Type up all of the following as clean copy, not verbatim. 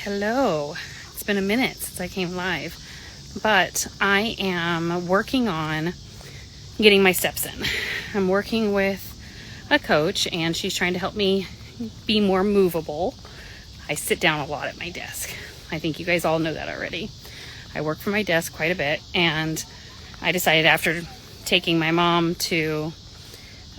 Hello. It's been a minute since I came live, but I am working on getting my steps in. I'm working with a coach and she's trying to help me be more movable. I sit down a lot at my desk. I think you guys all know that already. I work from my desk quite a bit, and I decided after taking my mom to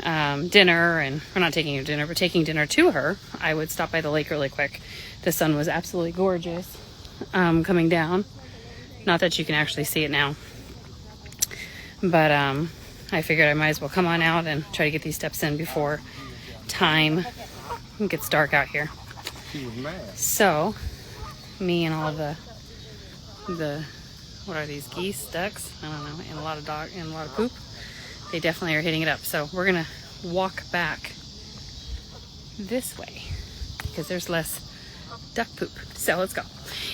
dinner, and we're not taking her dinner, but taking dinner to her, I would stop by the lake really quick. The sun was absolutely gorgeous coming down. Not that you can actually see it now, but I figured I might as well come on out and try to get these steps in before time gets dark out here. So me and all the what are these, geese, ducks, I don't know, and a lot of poop, they definitely are hitting it up. So we're gonna walk back this way because there's less duck poop. So let's go.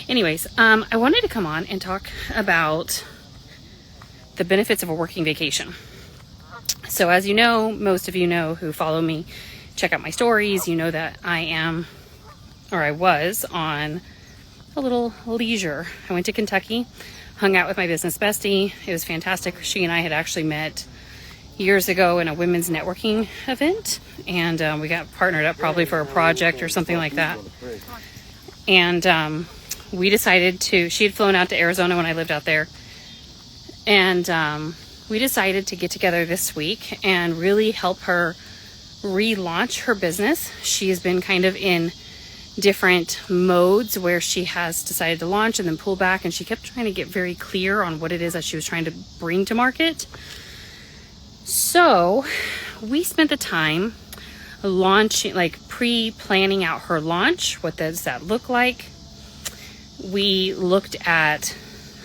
Anyways, I wanted to come on and talk about the benefits of a working vacation. So as you know, most of you know who follow me, check out my stories, you know that I was on a little leisure. I went to Kentucky, hung out with my business bestie. It was fantastic. She and I had actually met years ago in a women's networking event, and we got partnered up probably for a project or something like that. And we decided she had flown out to Arizona when I lived out there, and we decided to get together this week and really help her relaunch her business. She has been kind of in different modes where she has decided to launch and then pull back, and she kept trying to get very clear on what it is that she was trying to bring to market. So we spent the time launching, like pre-planning out her launch. What does that look like? We looked at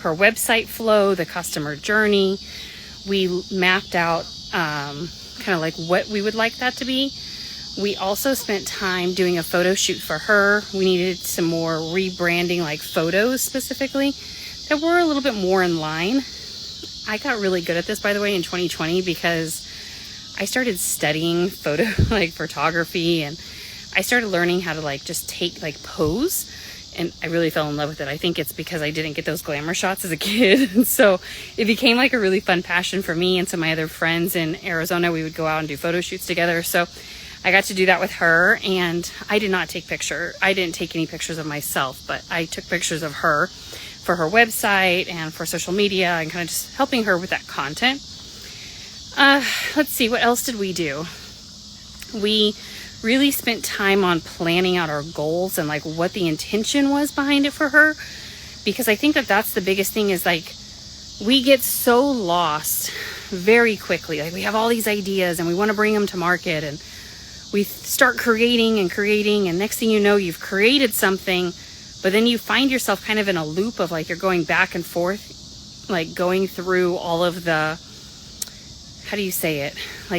her website flow, the customer journey. We mapped out kind of like what we would like that to be. We also spent time doing a photo shoot for her. We needed some more rebranding, like photos specifically, that were a little bit more in line. I got really good at this, by the way, in 2020 because I started studying photography, and I started learning how to just take pose, and I really fell in love with it. I think it's because I didn't get those glamour shots as a kid. And so it became a really fun passion for me and some of my other friends in Arizona. We would go out and do photo shoots together. So I got to do that with her, and I didn't take any pictures of myself, but I took pictures of her for her website and for social media and kind of just helping her with that content. Let's see, what else did we do? We really spent time on planning out our goals and what the intention was behind it for her, because I think that that's the biggest thing is we get so lost very quickly. We have all these ideas and we want to bring them to market, and we start creating, and next thing you know, you've created something, but then you find yourself kind of in a loop of you're going back and forth, going through all of the, how do you say it?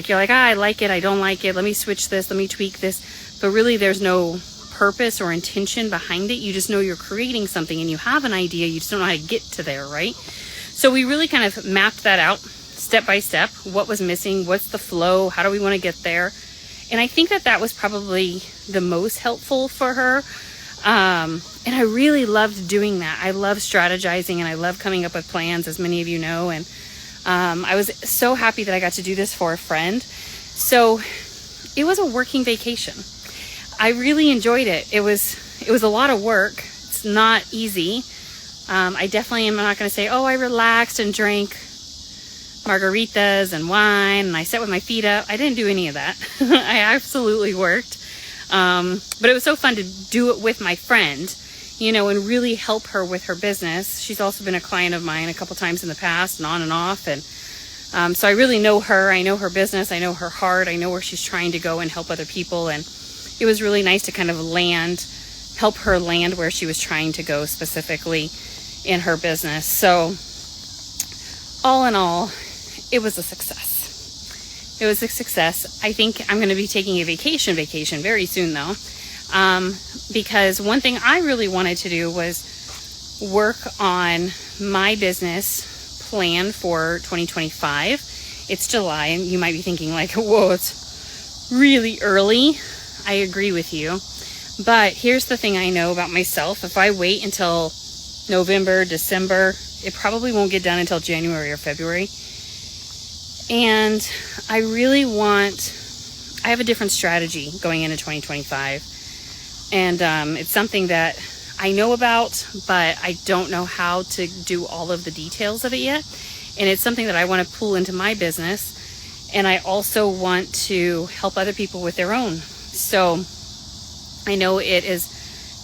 You're I like it, I don't like it, let me switch this, let me tweak this. But really there's no purpose or intention behind it. You just know you're creating something and you have an idea, you just don't know how to get to there, right? So we really kind of mapped that out step by step. What was missing? What's the flow? How do we want to get there? And I think that was probably the most helpful for her. And I really loved doing that. I love strategizing and I love coming up with plans, as many of you know. And I was so happy that I got to do this for a friend. So it was a working vacation. I really enjoyed it. It was a lot of work. It's not easy. I definitely am not going to say, oh, I relaxed and drank margaritas and wine and I sat with my feet up. I didn't do any of that. I absolutely worked. But it was so fun to do it with my friend, and really help her with her business. She's also been a client of mine a couple times in the past, and on and off. And so I really know her. I know her business. I know her heart. I know where she's trying to go and help other people. And it was really nice to kind of help her land where she was trying to go specifically in her business. So all in all, it was a success. It was a success. I think I'm going to be taking a vacation very soon though. Because one thing I really wanted to do was work on my business plan for 2025. It's July, and you might be thinking whoa, it's really early. I agree with you. But here's the thing I know about myself. If I wait until November, December, it probably won't get done until January or February. And I have a different strategy going into 2025. And it's something that I know about, but I don't know how to do all of the details of it yet. And it's something that I want to pull into my business. And I also want to help other people with their own. So I know it is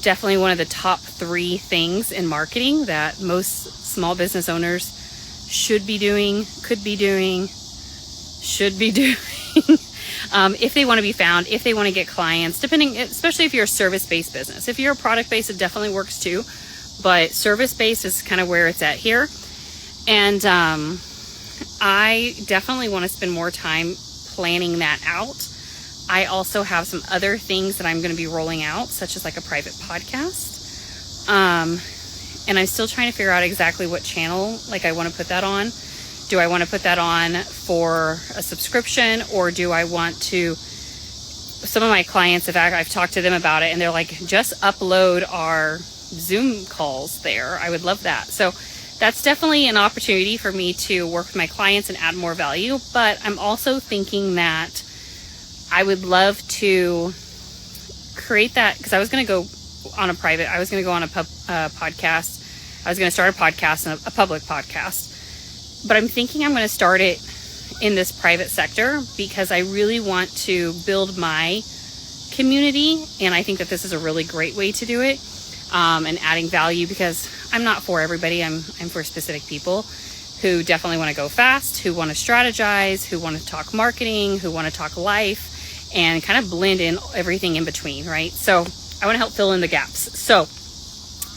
definitely one of the top 3 things in marketing that most small business owners should be doing, could be doing, should be doing. If they want to be found, if they want to get clients, especially if you're a service-based business. If you're a product-based, it definitely works too. But service-based is kind of where it's at here. And I definitely want to spend more time planning that out. I also have some other things that I'm going to be rolling out, such as like a private podcast. And I'm still trying to figure out exactly what channel I want to put that on. Do I want to put that on for a subscription, or do I want to, some of my clients, in fact, I've talked to them about it and they're like, just upload our Zoom calls there. I would love that. So that's definitely an opportunity for me to work with my clients and add more value. But I'm also thinking that I would love to create that, because I was going to go on a podcast. I was going to start a podcast, and a public podcast. But I'm thinking I'm going to start it in this private sector because I really want to build my community. And I think that this is a really great way to do it, and adding value, because I'm not for everybody. I'm for specific people who definitely want to go fast, who want to strategize, who want to talk marketing, who want to talk life, and kind of blend in everything in between, right? So I want to help fill in the gaps. So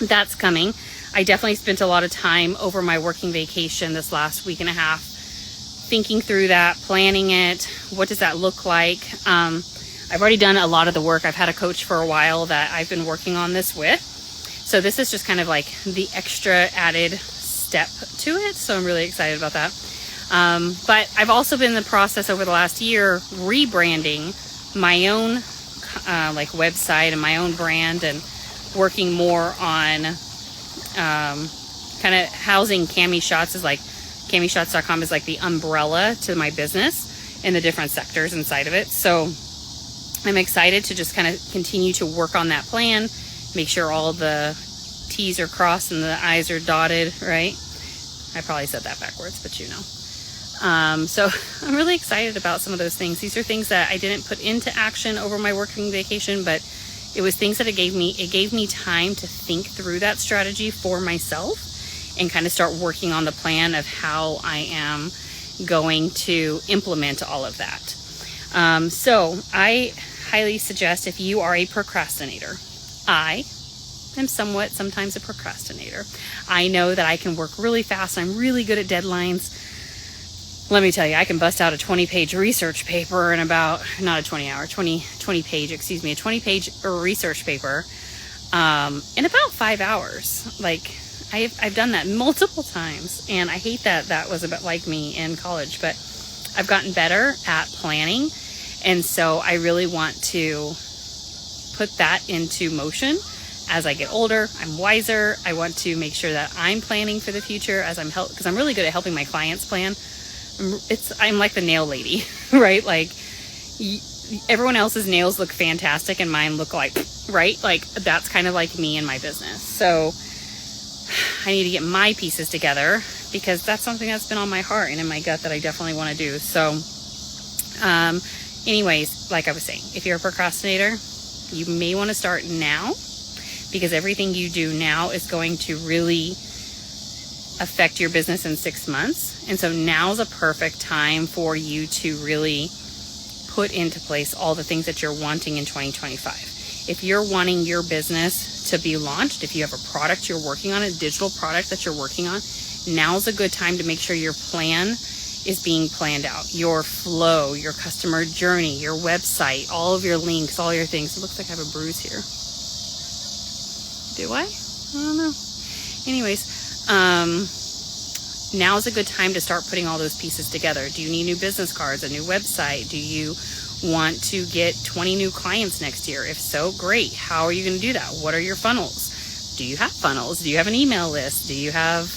that's coming. I definitely spent a lot of time over my working vacation this last week and a half thinking through that, planning it. What does that look like? I've already done a lot of the work. I've had a coach for a while that I've been working on this with. So this is just kind of like the extra added step to it. So I'm really excited about that. But I've also been in the process over the last year rebranding my own website and my own brand, and working more on kind of housing Cami Shots is like, CamiShots.com is like the umbrella to my business and the different sectors inside of it. So I'm excited to just kind of continue to work on that plan, make sure all the T's are crossed and the I's are dotted, right? I probably said that backwards, but you know. So I'm really excited about some of those things. These are things that I didn't put into action over my working vacation, but it was things that it gave me time to think through that strategy for myself and kind of start working on the plan of how I am going to implement all of that. So I highly suggest, if you are a procrastinator, I am sometimes a procrastinator. I know that I can work really fast. I'm really good at deadlines. Let me tell you, I can bust out a 20-page research paper in about, not a 20-page research paper in about 5 hours. Like, I've done that multiple times, and I hate that was a bit like me in college, but I've gotten better at planning, and so I really want to put that into motion as I get older. I'm wiser. I want to make sure that I'm planning for the future because I'm really good at helping my clients plan. I'm like the nail lady, right? Like, everyone else's nails look fantastic and mine look right? Like, that's kind of like me in my business. So I need to get my pieces together because that's something that's been on my heart and in my gut that I definitely want to do. So anyways, like I was saying, if you're a procrastinator, you may want to start now, because everything you do now is going to really affect your business in 6 months. And so now's a perfect time for you to really put into place all the things that you're wanting in 2025. If you're wanting your business to be launched, if you have a product you're working on, a digital product that you're working on, now's a good time to make sure your plan is being planned out. Your flow, your customer journey, your website, all of your links, all your things. It looks like I have a bruise here. Do I? I don't know. Anyways, now is a good time to start putting all those pieces together. Do you need new business cards, a new website? Do you want to get 20 new clients next year? If so, great. How are you going to do that? What are your funnels? Do you have funnels? Do you have an email list? Do you have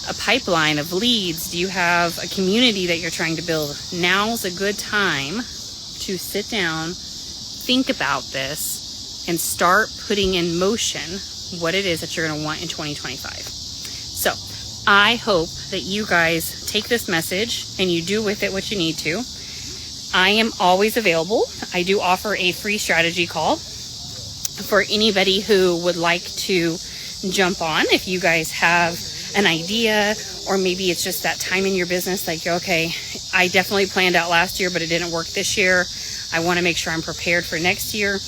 a pipeline of leads? Do you have a community that you're trying to build? Now's a good time to sit down, think about this, and start putting in motion what it is that you're going to want in 2025. So I hope that you guys take this message and you do with it what you need to. I am always available. I do offer a free strategy call for anybody who would like to jump on. If you guys have an idea, or maybe it's just that time in your business, like, okay, I definitely planned out last year, but it didn't work this year. I want to make sure I'm prepared for next year.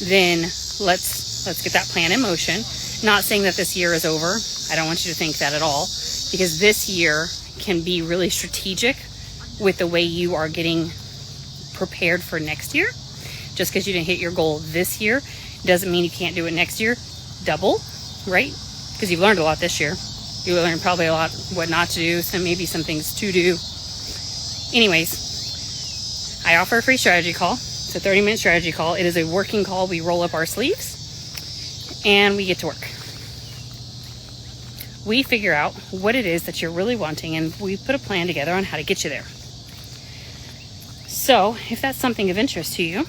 Then let's get that plan in motion. Not saying that this year is over. I don't want you to think that at all, because this year can be really strategic with the way you are getting prepared for next year. Just because you didn't hit your goal this year doesn't mean you can't do it next year. Double, right? Because you've learned a lot this year. You learned probably a lot what not to do, so maybe some things to do. Anyways, I offer a free strategy call. It's a 30-minute strategy call. It is a working call. We roll up our sleeves and we get to work. We figure out what it is that you're really wanting, and we put a plan together on how to get you there. So if that's something of interest to you,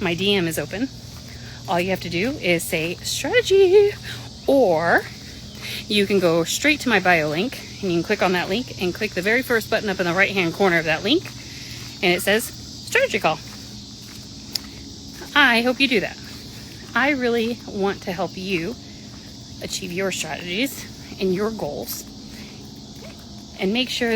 my DM is open. All you have to do is say strategy, or you can go straight to my bio link, and you can click on that link and click the very first button up in the right hand corner of that link, and it says strategy call. I hope you do that. I really want to help you achieve your strategies and your goals, and make sure